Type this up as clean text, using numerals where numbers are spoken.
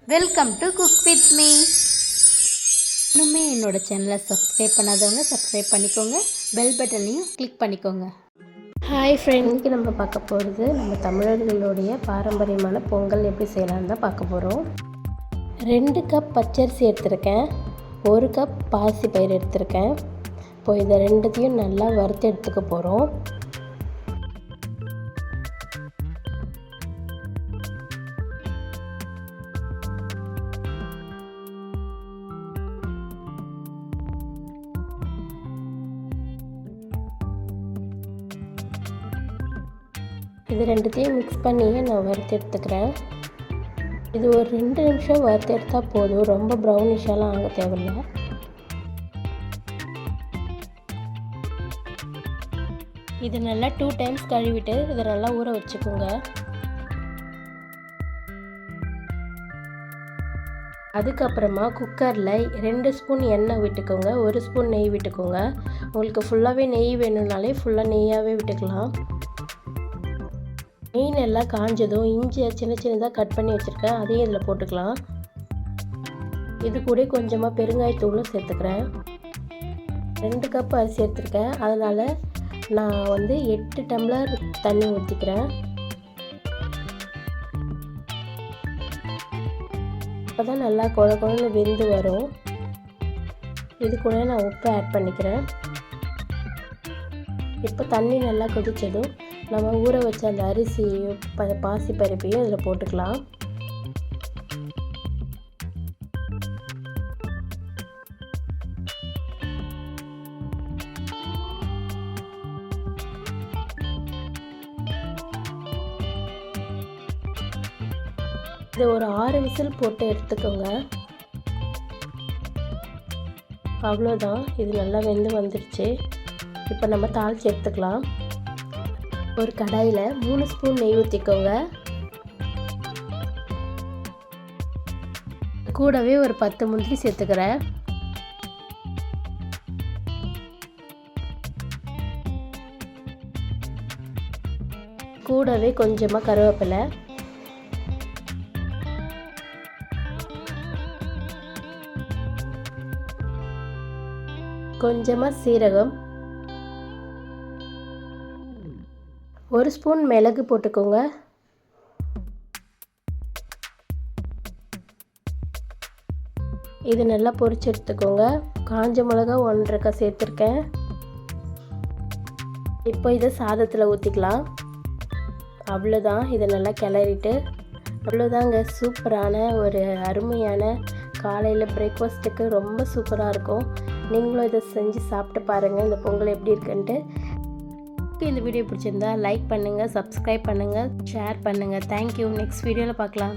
Welcome to cook with me. இன்னுமே என்னோடய சேனலை சப்ஸ்கிரைப் பண்ணாதவங்க சப்ஸ்கிரைப் பண்ணிக்கோங்க, பெல் பட்டனையும் கிளிக் பண்ணிக்கோங்க. ஹாய் ஃப்ரெண்ட், இன்றைக்கி நம்ம பார்க்க போகிறது நம்ம தமிழர்களுடைய பாரம்பரியமான பொங்கல் எப்படி செய்யலான்னு தான் பார்க்க போகிறோம். 2 கப் பச்சரிசி எடுத்திருக்கேன், 1 கப் பாசிப்பயிறு எடுத்திருக்கேன். இப்போ இதை ரெண்டுத்தையும் நல்லா வறுத்து எடுத்துக்க போகிறோம். இது ரெண்டுத்தையும் மிக்ஸ் பண்ணியே நான் வறுத்து எடுத்துக்கிறேன். இது ஒரு 2 நிமிஷம் வறுத்து எடுத்தால் போதும், ரொம்ப ப்ரௌனிஷாலாம் ஆக தேவையில்லை. இது நல்லா 2 டைம்ஸ் கழுவிட்டு இதை நல்லா ஊற வச்சுக்கோங்க. அதுக்கப்புறமா குக்கரில் 2 ஸ்பூன் எண்ணெய் விட்டுக்கோங்க, 1 ஸ்பூன் நெய் விட்டுக்கோங்க. உங்களுக்கு ஃபுல்லாகவே நெய் வேணும்னாலே ஃபுல்லாக நெய்யாகவே விட்டுக்கலாம். நெய் நல்லா காஞ்சதும் இஞ்சியை சின்ன சின்னதாக கட் பண்ணி வச்சுருக்கேன், அதையும் இதில் போட்டுக்கலாம். இது கூட கொஞ்சமாக பெருங்காயத்தூளும் சேர்த்துக்கிறேன். 2 கப் அரிசி எடுத்துருக்கேன், அதனால் நான் 8 டம்ளர் தண்ணி ஊற்றிக்கிறேன். அப்போ தான் நல்லா குழன்னு வெந்து வரும். இது கூட நான் உப்பு ஆட் பண்ணிக்கிறேன். இப்போ தண்ணி நல்லா கொதித்ததும் நம்ம ஊற வச்ச அந்த அரிசியும் பாசி பருப்பையும் இதில் போட்டுக்கலாம். இதை ஒரு 6 விசில் போட்டு எடுத்துக்கோங்க. அவ்வளோதான், இது நல்லா வெந்து வந்துடுச்சு. இப்போ நம்ம தாளித்து எடுத்துக்கலாம். ஒரு கடாயில் 3 ஸ்பூன் நெய் ஊற்றிக்கோங்க. கூடவே ஒரு 10 முந்திரி சேர்த்துக்கிறேன். கூடவே கொஞ்சமாக கருவேப்பிலை, கொஞ்சமாக சீரகம், 1 ஸ்பூன் மிளகு போட்டுக்கோங்க. இது நல்லா பொரிச்சு எடுத்துக்கோங்க. காஞ்ச மிளகா 1.5 சேர்த்துருக்கேன். இப்போ இதை சாதத்தில் ஊற்றிக்கலாம். அவ்வளோதான், இதை நல்லா கிளறிட்டு அவ்வளோதாங்க. சூப்பரான ஒரு அருமையான காலையில் பிரேக்ஃபாஸ்ட்டுக்கு ரொம்ப சூப்பராக இருக்கும். நீங்களும் இதை செஞ்சு சாப்பிட்டு பாருங்கள், இந்த பொங்கல் எப்படி இருக்குன்ட்டு. இந்த வீடியோ பிடிச்சிருந்தா லைக் பண்ணுங்கள், சப்ஸ்கிரைப் பண்ணுங்கள், ஷேர் பண்ணுங்கள். தேங்க்யூ. நெக்ஸ்ட் வீடியோவில் பார்க்கலாம்.